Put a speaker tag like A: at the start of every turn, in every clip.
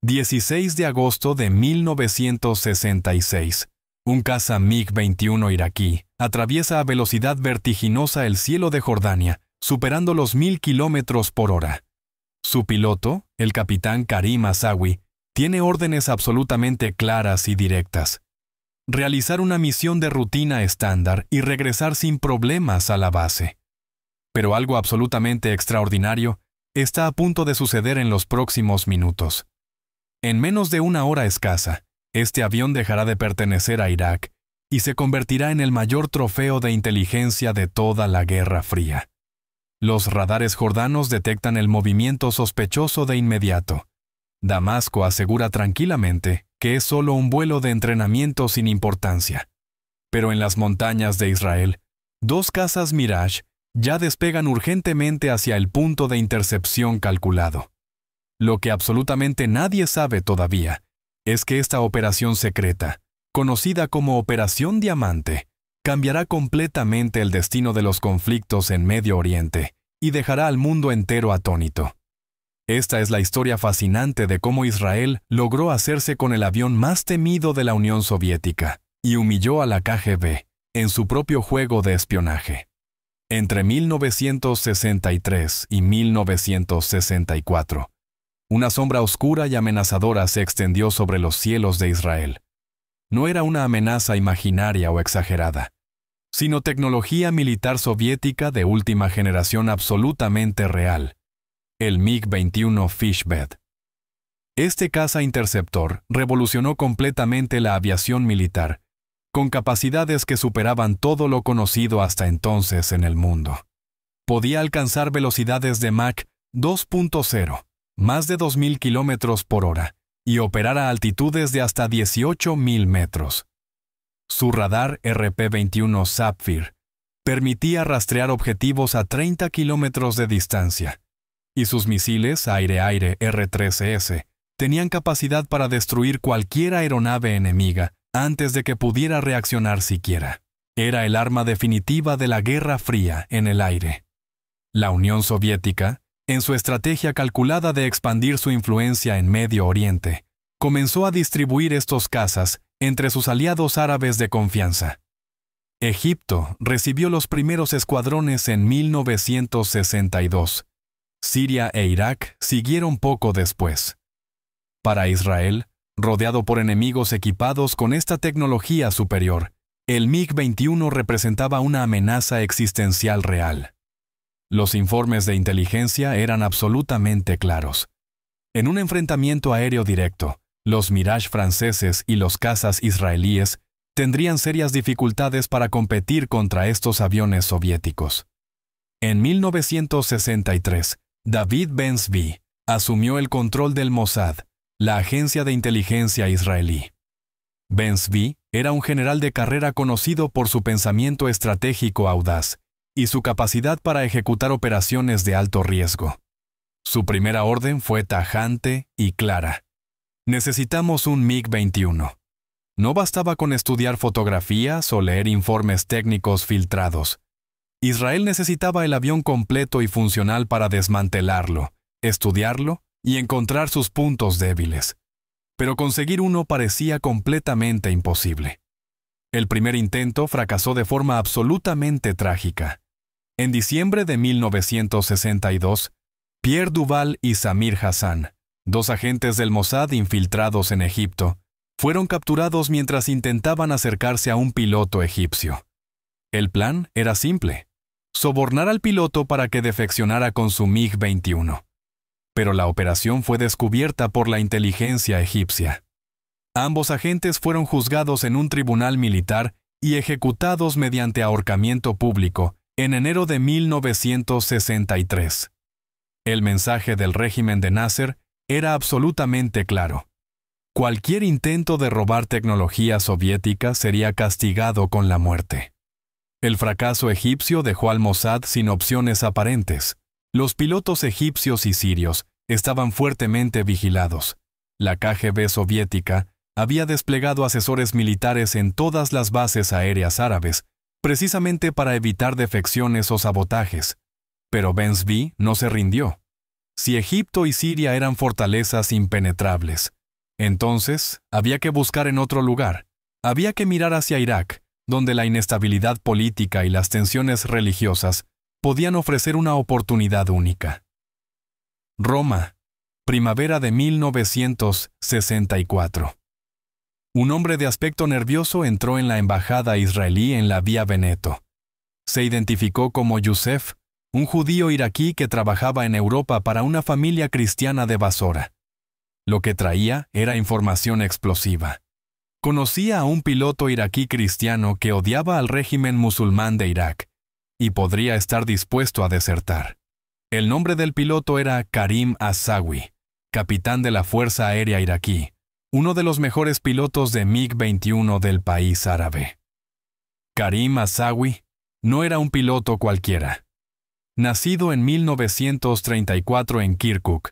A: 16 de agosto de 1966. Un caza MiG-21 iraquí atraviesa a velocidad vertiginosa el cielo de Jordania, superando los 1000 kilómetros por hora. Su piloto, el capitán Karim Asawi, tiene órdenes absolutamente claras y directas: realizar una misión de rutina estándar y regresar sin problemas a la base. Pero algo absolutamente extraordinario está a punto de suceder en los próximos minutos. En menos de una hora escasa, este avión dejará de pertenecer a Irak y se convertirá en el mayor trofeo de inteligencia de toda la Guerra Fría. Los radares jordanos detectan el movimiento sospechoso de inmediato. Damasco asegura tranquilamente que es solo un vuelo de entrenamiento sin importancia. Pero en las montañas de Israel, dos cazas Mirage ya despegan urgentemente hacia el punto de intercepción calculado. Lo que absolutamente nadie sabe todavía es que esta operación secreta, conocida como Operación Diamante, cambiará completamente el destino de los conflictos en Medio Oriente y dejará al mundo entero atónito. Esta es la historia fascinante de cómo Israel logró hacerse con el avión más temido de la Unión Soviética y humilló a la KGB en su propio juego de espionaje. Entre 1963 y 1964, una sombra oscura y amenazadora se extendió sobre los cielos de Israel. No era una amenaza imaginaria o exagerada, sino tecnología militar soviética de última generación absolutamente real: el MiG-21 Fishbed. Este caza interceptor revolucionó completamente la aviación militar, con capacidades que superaban todo lo conocido hasta entonces en el mundo. Podía alcanzar velocidades de Mach 2.0, más de 2000 kilómetros por hora, y operar a altitudes de hasta 18.000 metros. Su radar RP-21 Sapphire permitía rastrear objetivos a 30 kilómetros de distancia, y sus misiles aire-aire R-3S tenían capacidad para destruir cualquier aeronave enemiga antes de que pudiera reaccionar siquiera. Era el arma definitiva de la Guerra Fría en el aire. La Unión Soviética, en su estrategia calculada de expandir su influencia en Medio Oriente, comenzó a distribuir estos cazas entre sus aliados árabes de confianza. Egipto recibió los primeros escuadrones en 1962. Siria e Irak siguieron poco después. Para Israel, rodeado por enemigos equipados con esta tecnología superior, el MiG-21 representaba una amenaza existencial real. Los informes de inteligencia eran absolutamente claros. En un enfrentamiento aéreo directo, los Mirage franceses y los cazas israelíes tendrían serias dificultades para competir contra estos aviones soviéticos. En 1963, David Ben-Zvi asumió el control del Mossad, la agencia de inteligencia israelí. Ben-Zvi era un general de carrera conocido por su pensamiento estratégico audaz y su capacidad para ejecutar operaciones de alto riesgo. Su primera orden fue tajante y clara: necesitamos un MiG-21. No bastaba con estudiar fotografías o leer informes técnicos filtrados. Israel necesitaba el avión completo y funcional para desmantelarlo, estudiarlo y encontrar sus puntos débiles. Pero conseguir uno parecía completamente imposible. El primer intento fracasó de forma absolutamente trágica. En diciembre de 1962, Pierre Duval y Samir Hassan, dos agentes del Mossad infiltrados en Egipto, fueron capturados mientras intentaban acercarse a un piloto egipcio. El plan era simple: sobornar al piloto para que defeccionara con su MiG-21. Pero la operación fue descubierta por la inteligencia egipcia. Ambos agentes fueron juzgados en un tribunal militar y ejecutados mediante ahorcamiento público en enero de 1963. El mensaje del régimen de Nasser era absolutamente claro: cualquier intento de robar tecnología soviética sería castigado con la muerte. El fracaso egipcio dejó al Mossad sin opciones aparentes. Los pilotos egipcios y sirios estaban fuertemente vigilados. La KGB soviética había desplegado asesores militares en todas las bases aéreas árabes, precisamente para evitar defecciones o sabotajes. Pero Ben-Zvi no se rindió. Si Egipto y Siria eran fortalezas impenetrables, entonces había que buscar en otro lugar. Había que mirar hacia Irak, donde la inestabilidad política y las tensiones religiosas podían ofrecer una oportunidad única. Roma, primavera de 1964. Un hombre de aspecto nervioso entró en la embajada israelí en la Vía Veneto. Se identificó como Youssef, un judío iraquí que trabajaba en Europa para una familia cristiana de Basora. Lo que traía era información explosiva. Conocía a un piloto iraquí cristiano que odiaba al régimen musulmán de Irak y podría estar dispuesto a desertar. El nombre del piloto era Karim Asawi, capitán de la Fuerza Aérea Iraquí, uno de los mejores pilotos de MiG-21 del país árabe. Karim Asawi no era un piloto cualquiera. Nacido en 1934 en Kirkuk,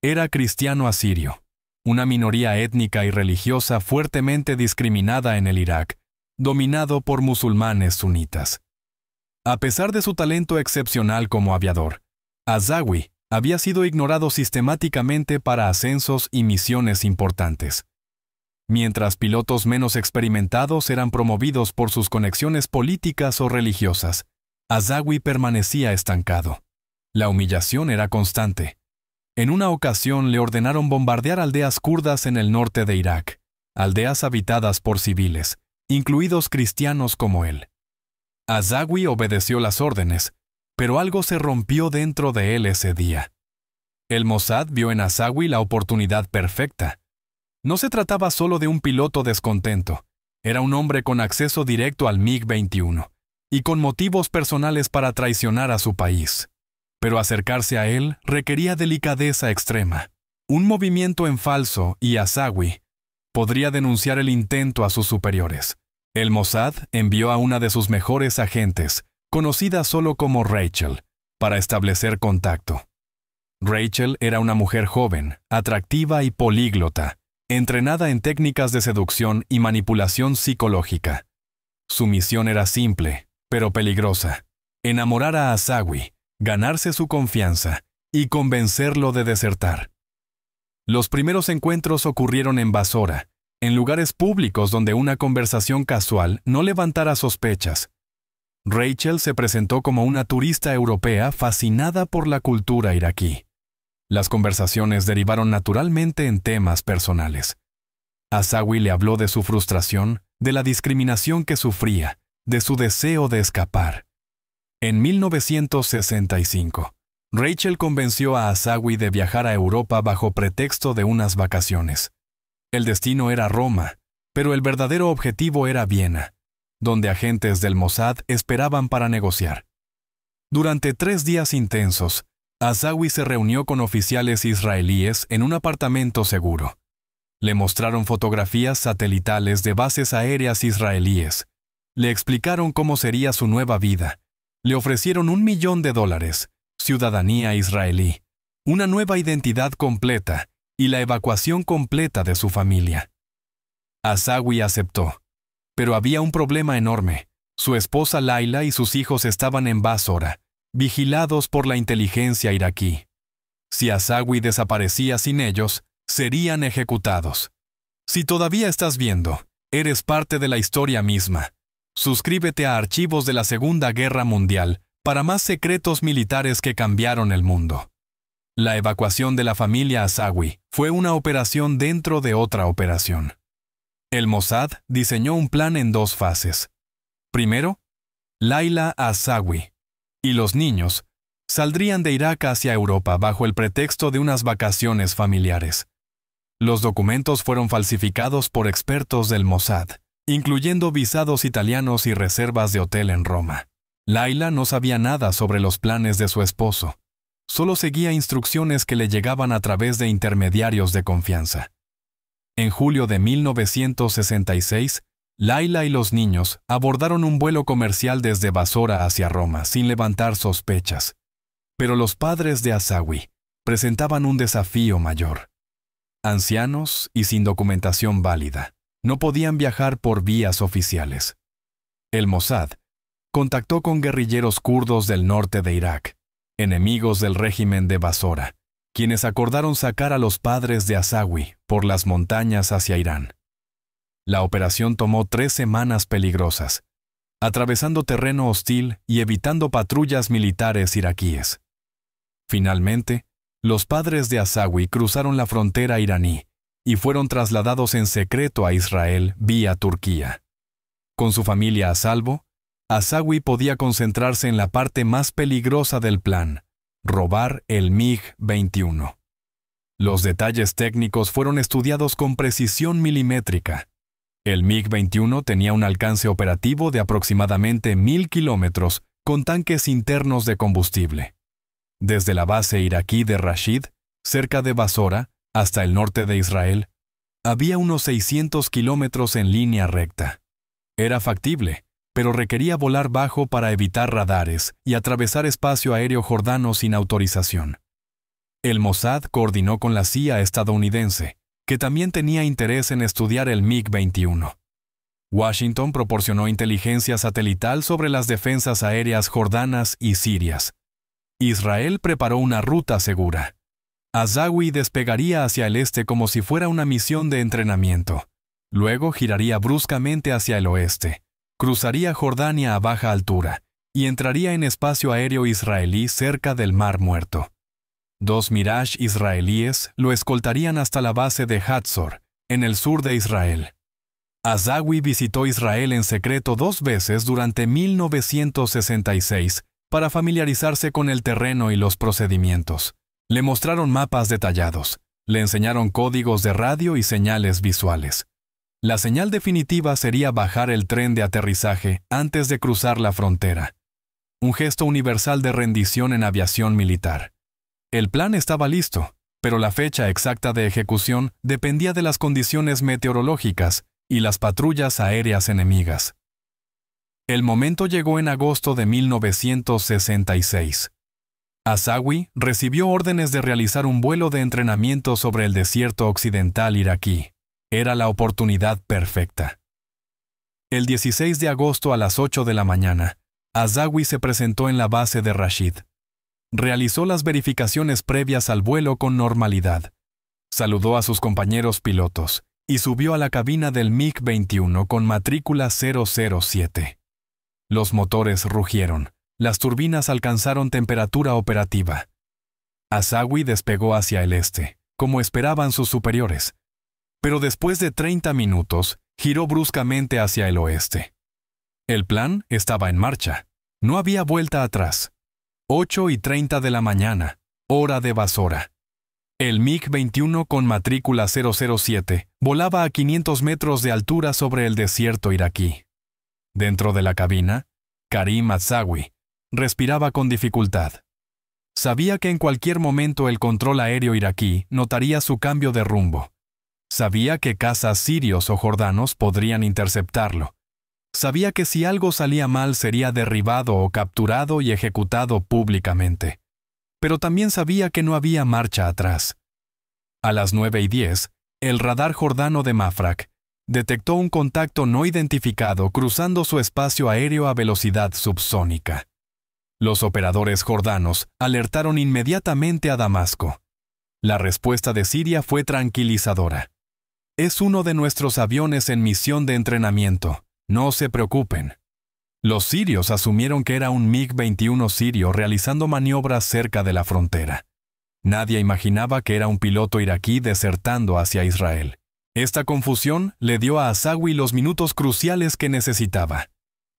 A: era cristiano asirio, una minoría étnica y religiosa fuertemente discriminada en el Irak, dominado por musulmanes sunitas. A pesar de su talento excepcional como aviador, Asawi había sido ignorado sistemáticamente para ascensos y misiones importantes. Mientras pilotos menos experimentados eran promovidos por sus conexiones políticas o religiosas, Asawi permanecía estancado. La humillación era constante. En una ocasión le ordenaron bombardear aldeas kurdas en el norte de Irak, aldeas habitadas por civiles, incluidos cristianos como él. Asawi obedeció las órdenes, pero algo se rompió dentro de él ese día. El Mossad vio en Asawi la oportunidad perfecta. No se trataba solo de un piloto descontento, era un hombre con acceso directo al MiG-21 y con motivos personales para traicionar a su país. Pero acercarse a él requería delicadeza extrema. Un movimiento en falso y Asawi podría denunciar el intento a sus superiores. El Mossad envió a una de sus mejores agentes, conocida solo como Rachel, para establecer contacto. Rachel era una mujer joven, atractiva y políglota, entrenada en técnicas de seducción y manipulación psicológica. Su misión era simple, pero peligrosa: enamorar a Asawi, ganarse su confianza y convencerlo de desertar. Los primeros encuentros ocurrieron en Basora, en lugares públicos donde una conversación casual no levantara sospechas. Rachel se presentó como una turista europea fascinada por la cultura iraquí. Las conversaciones derivaron naturalmente en temas personales. Asawi le habló de su frustración, de la discriminación que sufría, de su deseo de escapar. En 1965, Rachel convenció a Asawi de viajar a Europa bajo pretexto de unas vacaciones. El destino era Roma, pero el verdadero objetivo era Viena, donde agentes del Mossad esperaban para negociar. Durante 3 días intensos, Asawi se reunió con oficiales israelíes en un apartamento seguro. Le mostraron fotografías satelitales de bases aéreas israelíes. Le explicaron cómo sería su nueva vida. Le ofrecieron $1 millón, ciudadanía israelí, una nueva identidad completa y la evacuación completa de su familia. Asawi aceptó. Pero había un problema enorme. Su esposa Laila y sus hijos estaban en Basora, vigilados por la inteligencia iraquí. Si Asawi desaparecía sin ellos, serían ejecutados. Si todavía estás viendo, eres parte de la historia misma. Suscríbete a Archivos de la Segunda Guerra Mundial para más secretos militares que cambiaron el mundo. La evacuación de la familia Asawi fue una operación dentro de otra operación. El Mossad diseñó un plan en 2 fases. Primero, Laila Asawi y los niños saldrían de Irak hacia Europa bajo el pretexto de unas vacaciones familiares. Los documentos fueron falsificados por expertos del Mossad, incluyendo visados italianos y reservas de hotel en Roma. Laila no sabía nada sobre los planes de su esposo. Solo seguía instrucciones que le llegaban a través de intermediarios de confianza. En julio de 1966, Laila y los niños abordaron un vuelo comercial desde Basora hacia Roma sin levantar sospechas. Pero los padres de Asawi presentaban un desafío mayor. Ancianos y sin documentación válida, no podían viajar por vías oficiales. El Mossad contactó con guerrilleros kurdos del norte de Irak, enemigos del régimen de Basora, quienes acordaron sacar a los padres de Asawi por las montañas hacia Irán. La operación tomó 3 semanas peligrosas, atravesando terreno hostil y evitando patrullas militares iraquíes. Finalmente, los padres de Asawi cruzaron la frontera iraní y fueron trasladados en secreto a Israel vía Turquía. Con su familia a salvo, Asawi podía concentrarse en la parte más peligrosa del plan: robar el MiG-21. Los detalles técnicos fueron estudiados con precisión milimétrica. El MiG-21 tenía un alcance operativo de aproximadamente 1000 kilómetros con tanques internos de combustible. Desde la base iraquí de Rashid, cerca de Basora, hasta el norte de Israel, había unos 600 kilómetros en línea recta. Era factible, pero requería volar bajo para evitar radares y atravesar espacio aéreo jordano sin autorización. El Mossad coordinó con la CIA estadounidense, que también tenía interés en estudiar el MiG-21. Washington proporcionó inteligencia satelital sobre las defensas aéreas jordanas y sirias. Israel preparó una ruta segura. Asawi despegaría hacia el este como si fuera una misión de entrenamiento. Luego giraría bruscamente hacia el oeste, cruzaría Jordania a baja altura y entraría en espacio aéreo israelí cerca del Mar Muerto. 2 Mirage israelíes lo escoltarían hasta la base de Hatzor, en el sur de Israel. Asawi visitó Israel en secreto 2 veces durante 1966 para familiarizarse con el terreno y los procedimientos. Le mostraron mapas detallados, le enseñaron códigos de radio y señales visuales. La señal definitiva sería bajar el tren de aterrizaje antes de cruzar la frontera. Un gesto universal de rendición en aviación militar. El plan estaba listo, pero la fecha exacta de ejecución dependía de las condiciones meteorológicas y las patrullas aéreas enemigas. El momento llegó en agosto de 1966. Asawi recibió órdenes de realizar un vuelo de entrenamiento sobre el desierto occidental iraquí. Era la oportunidad perfecta. El 16 de agosto a las 8 de la mañana, Asawi se presentó en la base de Rashid. Realizó las verificaciones previas al vuelo con normalidad. Saludó a sus compañeros pilotos y subió a la cabina del MiG-21 con matrícula 007. Los motores rugieron. Las turbinas alcanzaron temperatura operativa. Asawi despegó hacia el este, como esperaban sus superiores. Pero después de 30 minutos, giró bruscamente hacia el oeste. El plan estaba en marcha. No había vuelta atrás. 8:30 de la mañana, hora de Basora. El MiG-21 con matrícula 007 volaba a 500 metros de altura sobre el desierto iraquí. Dentro de la cabina, Karim Asawi respiraba con dificultad. Sabía que en cualquier momento el control aéreo iraquí notaría su cambio de rumbo. Sabía que cazas sirios o jordanos podrían interceptarlo. Sabía que si algo salía mal sería derribado o capturado y ejecutado públicamente. Pero también sabía que no había marcha atrás. A las 9:10, el radar jordano de Mafraq detectó un contacto no identificado cruzando su espacio aéreo a velocidad subsónica. Los operadores jordanos alertaron inmediatamente a Damasco. La respuesta de Siria fue tranquilizadora. Es uno de nuestros aviones en misión de entrenamiento. No se preocupen. Los sirios asumieron que era un MiG-21 sirio realizando maniobras cerca de la frontera. Nadie imaginaba que era un piloto iraquí desertando hacia Israel. Esta confusión le dio a Asawi los minutos cruciales que necesitaba.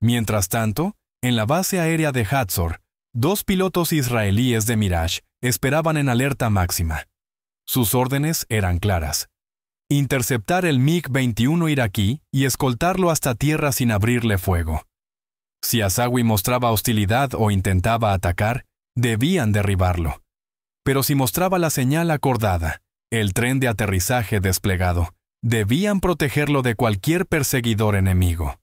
A: Mientras tanto, en la base aérea de Hatzor, 2 pilotos israelíes de Mirage esperaban en alerta máxima. Sus órdenes eran claras: interceptar el MiG-21 iraquí y escoltarlo hasta tierra sin abrirle fuego. Si Asawi mostraba hostilidad o intentaba atacar, debían derribarlo. Pero si mostraba la señal acordada, el tren de aterrizaje desplegado, debían protegerlo de cualquier perseguidor enemigo.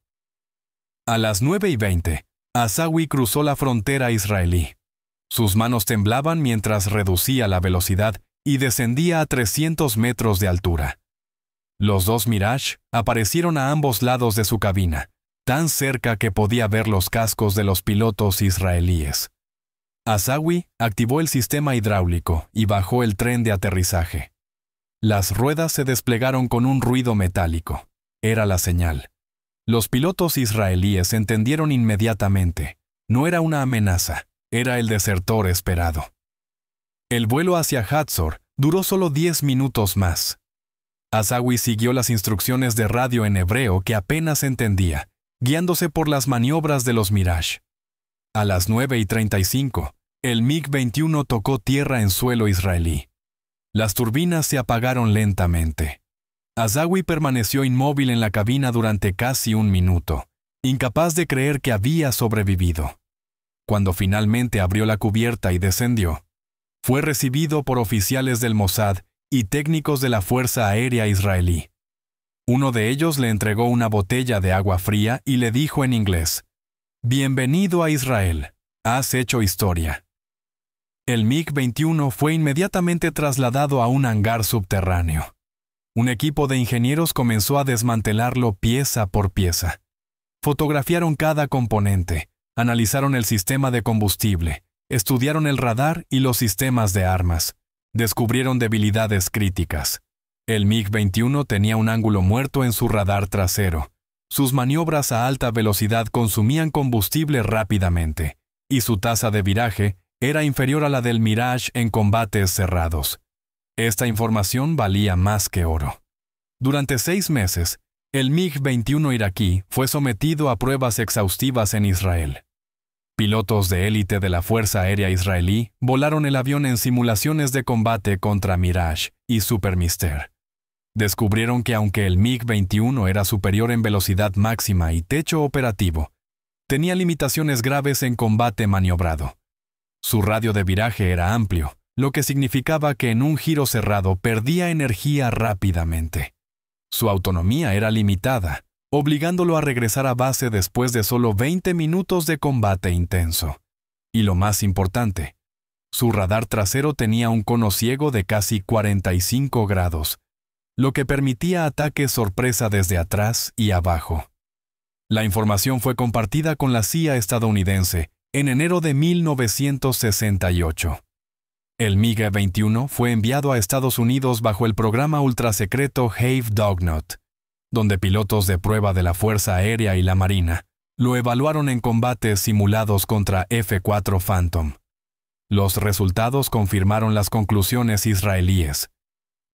A: A las 9:20, Asawi cruzó la frontera israelí. Sus manos temblaban mientras reducía la velocidad y descendía a 300 metros de altura. Los 2 Mirage aparecieron a ambos lados de su cabina, tan cerca que podía ver los cascos de los pilotos israelíes. Asawi activó el sistema hidráulico y bajó el tren de aterrizaje. Las ruedas se desplegaron con un ruido metálico. Era la señal. Los pilotos israelíes entendieron inmediatamente. No era una amenaza, era el desertor esperado. El vuelo hacia Hatzor duró solo 10 minutos más. Asawi siguió las instrucciones de radio en hebreo que apenas entendía, guiándose por las maniobras de los Mirage. A las 9:35, el MiG-21 tocó tierra en suelo israelí. Las turbinas se apagaron lentamente. Asawi permaneció inmóvil en la cabina durante casi un minuto, incapaz de creer que había sobrevivido. Cuando finalmente abrió la cubierta y descendió, fue recibido por oficiales del Mossad y técnicos de la Fuerza Aérea Israelí. Uno de ellos le entregó una botella de agua fría y le dijo en inglés: «Bienvenido a Israel, has hecho historia». El MiG-21 fue inmediatamente trasladado a un hangar subterráneo. Un equipo de ingenieros comenzó a desmantelarlo pieza por pieza. Fotografiaron cada componente, analizaron el sistema de combustible, estudiaron el radar y los sistemas de armas. Descubrieron debilidades críticas. El MiG-21 tenía un ángulo muerto en su radar trasero. Sus maniobras a alta velocidad consumían combustible rápidamente, y su tasa de viraje era inferior a la del Mirage en combates cerrados. Esta información valía más que oro. Durante 6 meses, el MiG-21 iraquí fue sometido a pruebas exhaustivas en Israel. Pilotos de élite de la Fuerza Aérea Israelí volaron el avión en simulaciones de combate contra Mirage y Supermister. Descubrieron que aunque el MiG-21 era superior en velocidad máxima y techo operativo, tenía limitaciones graves en combate maniobrado. Su radio de viraje era amplio, lo que significaba que en un giro cerrado perdía energía rápidamente. Su autonomía era limitada, obligándolo a regresar a base después de solo 20 minutos de combate intenso. Y lo más importante, su radar trasero tenía un cono ciego de casi 45 grados, lo que permitía ataques sorpresa desde atrás y abajo. La información fue compartida con la CIA estadounidense en enero de 1968. El MiG-21 fue enviado a Estados Unidos bajo el programa ultrasecreto Have Dognut, donde pilotos de prueba de la Fuerza Aérea y la Marina lo evaluaron en combates simulados contra F-4 Phantom. Los resultados confirmaron las conclusiones israelíes.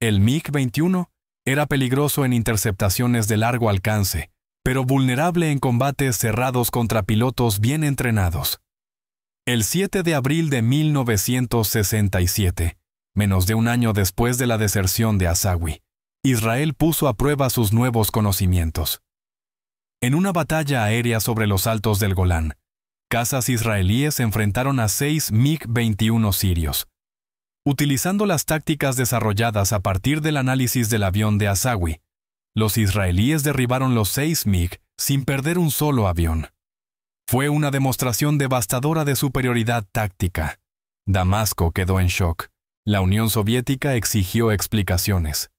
A: El MiG-21 era peligroso en interceptaciones de largo alcance, pero vulnerable en combates cerrados contra pilotos bien entrenados. El 7 de abril de 1967, menos de un año después de la deserción de Asawi, Israel puso a prueba sus nuevos conocimientos. En una batalla aérea sobre los altos del Golán, cazas israelíes enfrentaron a 6 MiG-21 sirios. Utilizando las tácticas desarrolladas a partir del análisis del avión de Asawi, los israelíes derribaron los 6 MiG sin perder un solo avión. Fue una demostración devastadora de superioridad táctica. Damasco quedó en shock. La Unión Soviética exigió explicaciones.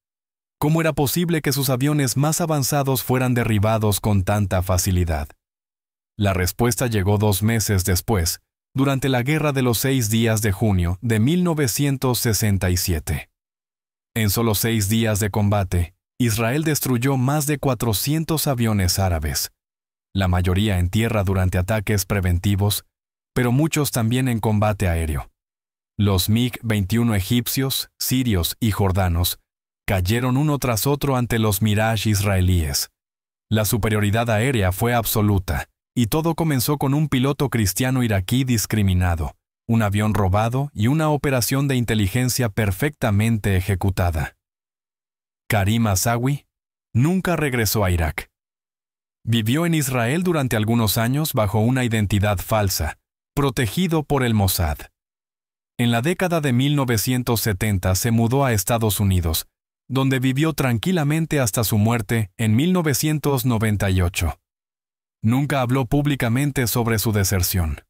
A: ¿Cómo era posible que sus aviones más avanzados fueran derribados con tanta facilidad? La respuesta llegó 2 meses después, durante la Guerra de los 6 días de junio de 1967. En solo 6 días de combate, Israel destruyó más de 400 aviones árabes, la mayoría en tierra durante ataques preventivos, pero muchos también en combate aéreo. Los MiG-21 egipcios, sirios y jordanos cayeron uno tras otro ante los Mirage israelíes. La superioridad aérea fue absoluta, y todo comenzó con un piloto cristiano iraquí discriminado, un avión robado y una operación de inteligencia perfectamente ejecutada. Karim Asawi nunca regresó a Irak. Vivió en Israel durante algunos años bajo una identidad falsa, protegido por el Mossad. En la década de 1970 se mudó a Estados Unidos, donde vivió tranquilamente hasta su muerte en 1998. Nunca habló públicamente sobre su deserción.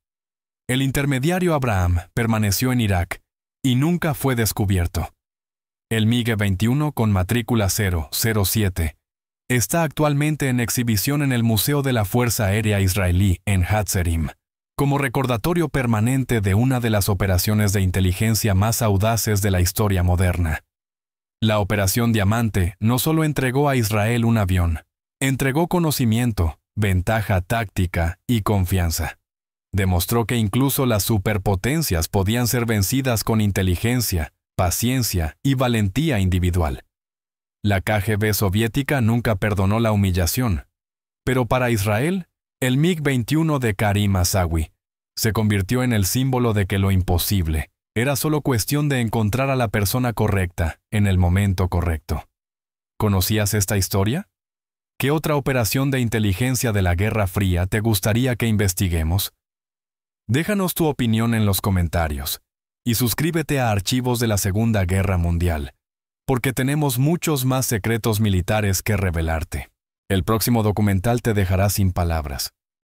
A: El intermediario Abraham permaneció en Irak y nunca fue descubierto. El MiG-21 con matrícula 007 está actualmente en exhibición en el Museo de la Fuerza Aérea Israelí en Hatzerim, como recordatorio permanente de una de las operaciones de inteligencia más audaces de la historia moderna. La Operación Diamante no solo entregó a Israel un avión, entregó conocimiento, ventaja táctica y confianza. Demostró que incluso las superpotencias podían ser vencidas con inteligencia, paciencia y valentía individual. La KGB soviética nunca perdonó la humillación, pero para Israel, el MiG-21 de Karim Asawi se convirtió en el símbolo de que lo imposible era solo cuestión de encontrar a la persona correcta en el momento correcto. ¿Conocías esta historia? ¿Qué otra operación de inteligencia de la Guerra Fría te gustaría que investiguemos? Déjanos tu opinión en los comentarios y suscríbete a Archivos de la Segunda Guerra Mundial, porque tenemos muchos más secretos militares que revelarte. El próximo documental te dejará sin palabras.